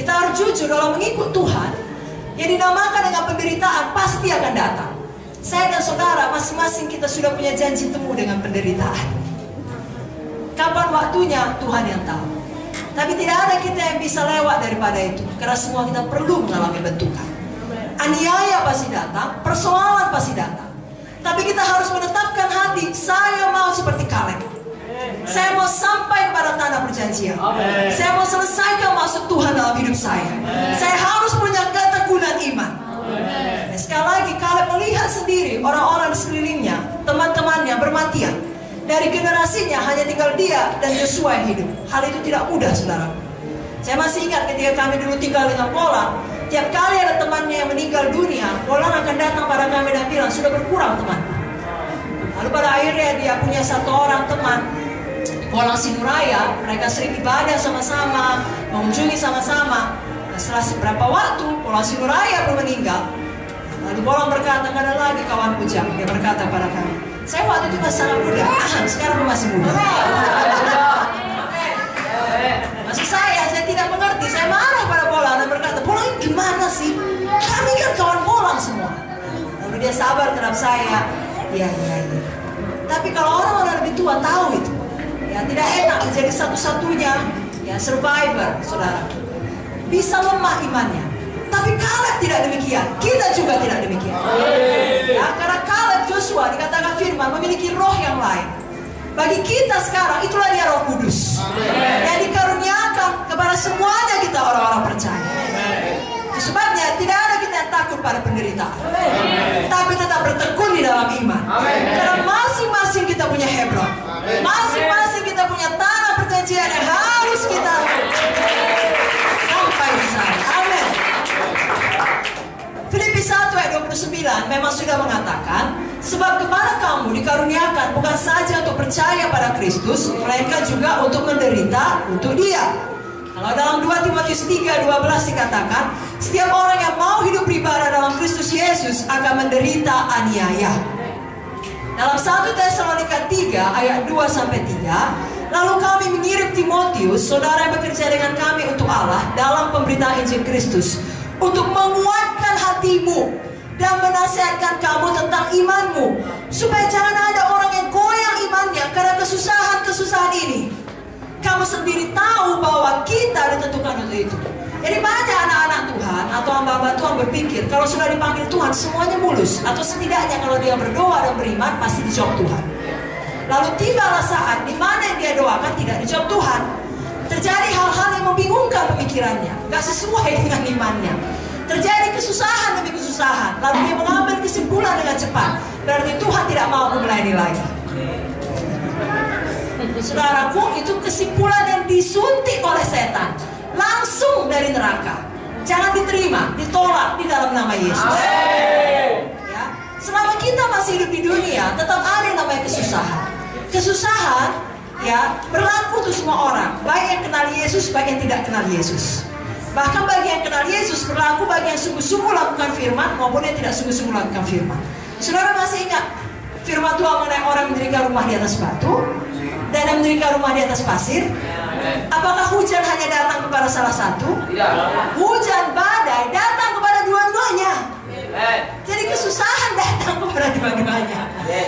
Kita harus jujur dalam mengikut Tuhan. Yang dinamakan dengan penderitaan pasti akan datang. Saya dan saudara masing-masing kita sudah punya janji temu dengan penderitaan. Kapan waktunya Tuhan yang tahu. Tapi tidak ada kita yang bisa lewat daripada itu. Karena semua kita perlu mengalami bentukan. Aniaya pasti datang, persoalan pasti datang. Tapi kita harus menetapkan hati, saya mau seperti Kaleb. Saya mau sampai pada tanah perjanjian. Saya mau selesaikan maksud Tuhan dalam hidup saya. Saya harus punya ketekunan iman. Sekali lagi, Kaleb melihat sendiri orang-orang di sekelilingnya, teman-temannya bermatian. Dari generasinya hanya tinggal dia dan Yosua yang hidup. Hal itu tidak mudah, saudara. Saya masih ingat ketika kami dulu tinggal dengan Polang. Tiap kali ada temannya yang meninggal dunia, Polang akan datang pada kami dan bilang, sudah berkurang teman. Lalu pada akhirnya dia punya satu orang teman, Polang Sinuraya. Mereka sering ibadah sama-sama, mengunjungi sama-sama. Nah, setelah beberapa waktu Polang Sinuraya belum meninggal. Lalu Polang berkata, "Ada lagi kawan Ujang." Dia berkata pada kami, "Saya waktu itu masih sangat muda, sekarang masih muda." Maksud saya tidak mengerti. Saya marah pada Polang dan berkata, "Polang gimana sih? Kami kan kawan Polang semua." Lalu dia sabar terhadap saya. Iya. Tapi kalau orang-orang lebih tua tahu itu, ya tidak enak menjadi satu-satunya ya survivor, saudara. Bisa lemah imannya. Tapi Kaleb tidak demikian. Kita juga tidak demikian. Ya, karena Kaleb Joshua dikatakan firman memiliki roh yang lain. Bagi kita sekarang itulah dia Roh Kudus yang dikaruniakan kepada semuanya kita orang-orang percaya. Sebabnya tidak ada kita yang takut pada penderitaan, tapi tetap bertekun di dalam iman. Karena masing-masing kita punya Hebron, masing-masing kita punya tanah perjanjian yang harus kita sampai di sana. Amin. Filipi 1 ayat 29 memang sudah mengatakan, sebab kepada kamu dikaruniakan bukan saja untuk percaya pada Kristus, melainkan juga untuk menderita untuk Dia. Kalau dalam 2 Timotius 3:12 dikatakan, setiap orang yang mau hidup beribadah dalam Kristus Yesus akan menderita aniaya. Dalam 1 Tesalonika 3 ayat 2-3, lalu kami mengirim Timotius, saudara yang bekerja dengan kami untuk Allah dalam pemberitaan Injil Kristus, untuk menguatkan hatimu dan menasihatkan kamu tentang imanmu, supaya jangan ada orang yang goyang imannya karena kesusahan-kesusahan ini. Kamu sendiri tahu bahwa kita ditentukan untuk itu. Jadi banyak anak-anak Tuhan atau hamba-hamba Tuhan berpikir kalau sudah dipanggil Tuhan semuanya mulus, atau setidaknya kalau dia berdoa dan beriman pasti dijawab Tuhan. Lalu tibalah saat di mana yang dia doakan tidak dijawab Tuhan. Terjadi hal-hal yang membingungkan pemikirannya, gak sesuai dengan imannya. Terjadi kesusahan demi kesusahan, lalu dia mengambil kesimpulan dengan cepat. Berarti Tuhan tidak mau melayani lagi. Saudaraku, itu kesimpulan yang disuntik oleh setan, langsung dari neraka. Jangan diterima, ditolak di dalam nama Yesus. Ya, selama kita masih hidup di dunia, tetap ada yang namanya kesusahan. Kesusahan, ya, berlaku untuk semua orang, baik yang kenal Yesus, baik yang tidak kenal Yesus. Bahkan bagi yang kenal Yesus berlaku bagi yang sungguh-sungguh lakukan firman maupun yang tidak sungguh-sungguh lakukan firman. Saudara masih ingat firman Tuhan mengenai orang yang mendirikan rumah di atas batu dan yang mendirikan rumah di atas pasir? Apakah hujan hanya datang kepada salah satu? Tidak. Hujan badai datang kepada dua-duanya. Jadi kesusahan datang kepada dua-duanya.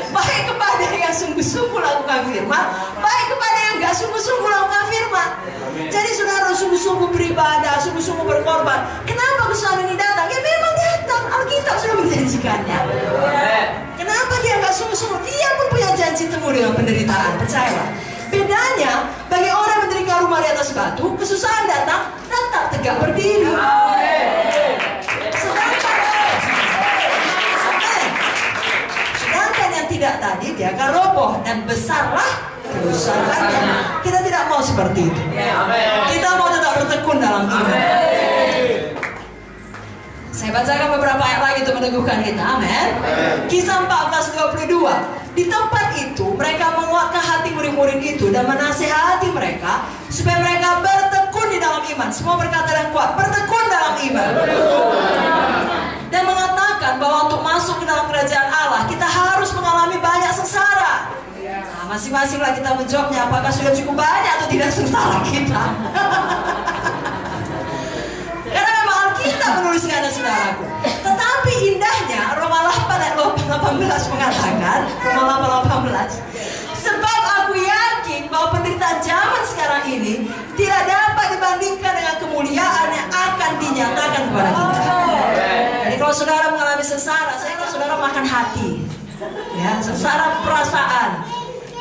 Baik kepada yang sungguh-sungguh lakukan firman, baik kepada yang gak sungguh-sungguh lakukan firman. Jadi saudara sungguh-sungguh beribadah, sungguh-sungguh berkorban. Kenapa kesusahan ini datang? Ya memang datang. Alkitab sudah menjanjikannya. Kenapa dia gak sungguh-sungguh? Dia pun punya janji temu dengan penderitaan. Percayalah. Bedanya bagi orang yang mendirikan rumah di atas batu, kesusahan datang, tetap tegak berdiri. Sedangkan yang tidak tadi dia akan roboh dan besarlah kerusakannya. Kita tidak mau seperti itu. Kita mau tetap bertekun dalam iman. Saya bacakan beberapa ayat lagi untuk meneguhkan kita. Amin. Kisah 14:22. Di tempat itu mereka menguatkan hati murid-murid itu dan menasihati mereka supaya mereka bertekun di dalam iman. Semua berkata dan kuat, bertekun dalam iman. Dan mengatakan bahwa untuk masuk ke dalam kerajaan Allah kita harus mengalami banyak sengsara. Nah, masing-masinglah kita menjawabnya, apakah sudah cukup banyak atau tidak sengsara kita. menuliskannya saudaraku. Tetapi indahnya Roma 8 ayat 18 mengatakan, Roma 8 ayat 18, sebab aku yakin bahwa penderitaan zaman sekarang ini tidak dapat dibandingkan dengan kemuliaan yang akan dinyatakan kepada kita. Jadi kalau saudara mengalami sengsara, saya kalau saudara makan hati, ya, sengsara perasaan,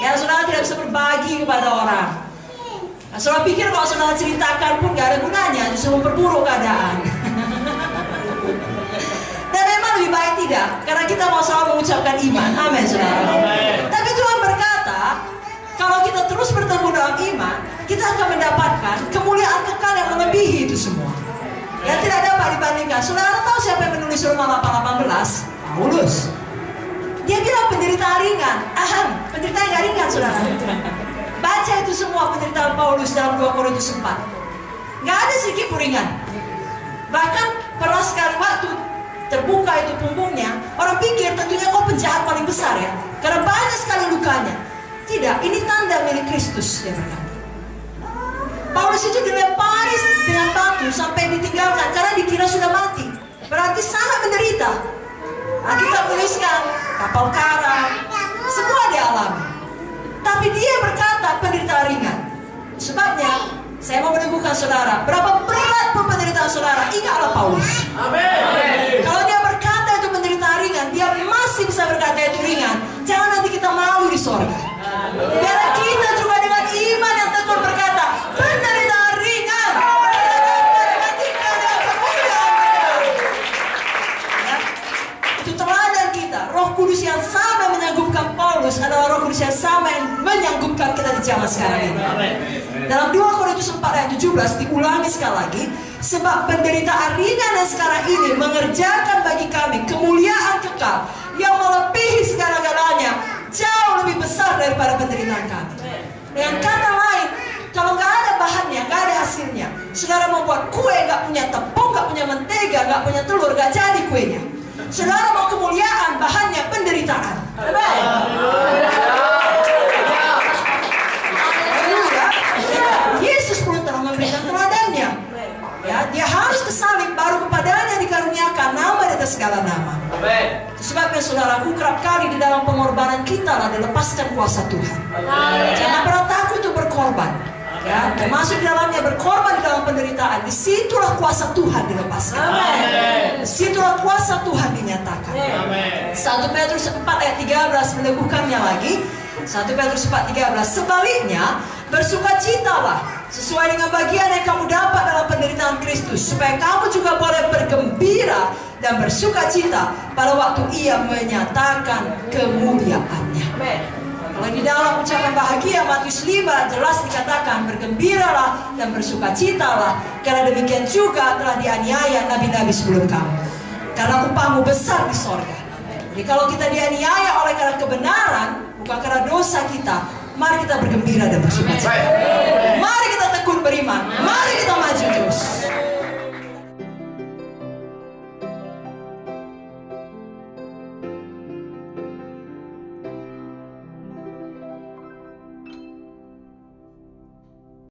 ya saudara tidak bisa berbagi kepada orang. Nah, saudara pikir kalau saudara ceritakan pun gak ada gunanya, justru memperburuk keadaan. Dan memang lebih baik tidak, karena kita mau selalu mengucapkan iman. Amin, saudara. Tapi Tuhan berkata, kalau kita terus bertemu dalam iman, kita akan mendapatkan kemuliaan kekal yang melebihi itu semua, yang tidak dapat dibandingkan. Saudara tahu siapa yang menulis Roma 8:18? Paulus. Dia bilang penderitaan ringan. Penderitaan yang ringan, saudara. Baca itu semua penderitaan Paulus dalam 2 Korintus 4. Gak ada sedikit pun ringan. Bahkan pernah sekali waktu terbuka itu punggungnya, orang pikir tentunya kau penjahat paling besar ya, karena banyak sekali lukanya. Tidak, ini tanda milik Kristus, dia berkata. Paulus itu dilempari dengan batu sampai ditinggalkan karena dikira sudah mati. Berarti sangat menderita. Nah, kita tuliskan kapal karam, semua dialami. Tapi dia berkata penderitaan ringan. Sebabnya saya mau meneguhkan saudara, berapa berat pun penderitaan saudara, ingatlah Paulus. Amin. Kalau dia berkata itu penderitaan ringan, dia masih bisa berkata itu ringan. Jangan nanti kita malu di sorga. Biar kita juga dengan iman yang tekun berkata penderitaan ringan, ya. Itu teladan kita. Roh Kudus yang sama menyanggupkan Paulus adalah Roh Kudus yang sama yang menyanggupkan kita di zaman sekarang ini. Dalam 2 Korintus 4 ayat 17 diulangi sekali lagi, sebab penderitaan ringan yang sekarang ini mengerjakan bagi kami kemuliaan kekal yang melebihi segala-galanya, jauh lebih besar daripada penderitaan kami. Dengan kata lain, kalau nggak ada bahannya, nggak ada hasilnya, saudara mau buat kue nggak punya tepung, nggak punya mentega, nggak punya telur, nggak jadi kuenya. Saudara mau kemuliaan, bahannya penderitaan. Yesus pun telah memberikan teladannya. Ya, dia harus kesalib baru kepadanya dikaruniakan nama di atas segala nama. Sebabnya saudaraku, kerap kali di dalam pengorbanan kita lah dilepaskan kuasa Tuhan. Jangan pernah takut untuk berkorban. Ya, termasuk di dalamnya berkorban di dalam penderitaan. Disitulah kuasa Tuhan dilepaskan. Disitulah kuasa Tuhan dinyatakan. 1 Petrus 4 ayat 13 meneguhkannya lagi. 1 Petrus 4:13, sebaliknya bersukacitalah sesuai dengan bagian yang kamu dapat dalam penderitaan Kristus, supaya kamu juga boleh bergembira dan bersukacita pada waktu Ia menyatakan kemuliaannya. Kalau di dalam ucapan bahagia Matius 5 jelas dikatakan bergembiralah dan bersukacitalah, karena demikian juga telah dianiaya nabi-nabi sebelum kamu, karena upahmu besar di sorga. Jadi kalau kita dianiaya oleh karena kebenaran, bukan karena dosa kita, mari kita bergembira dan bersukacita. Mari kita tekun beriman. Mari kita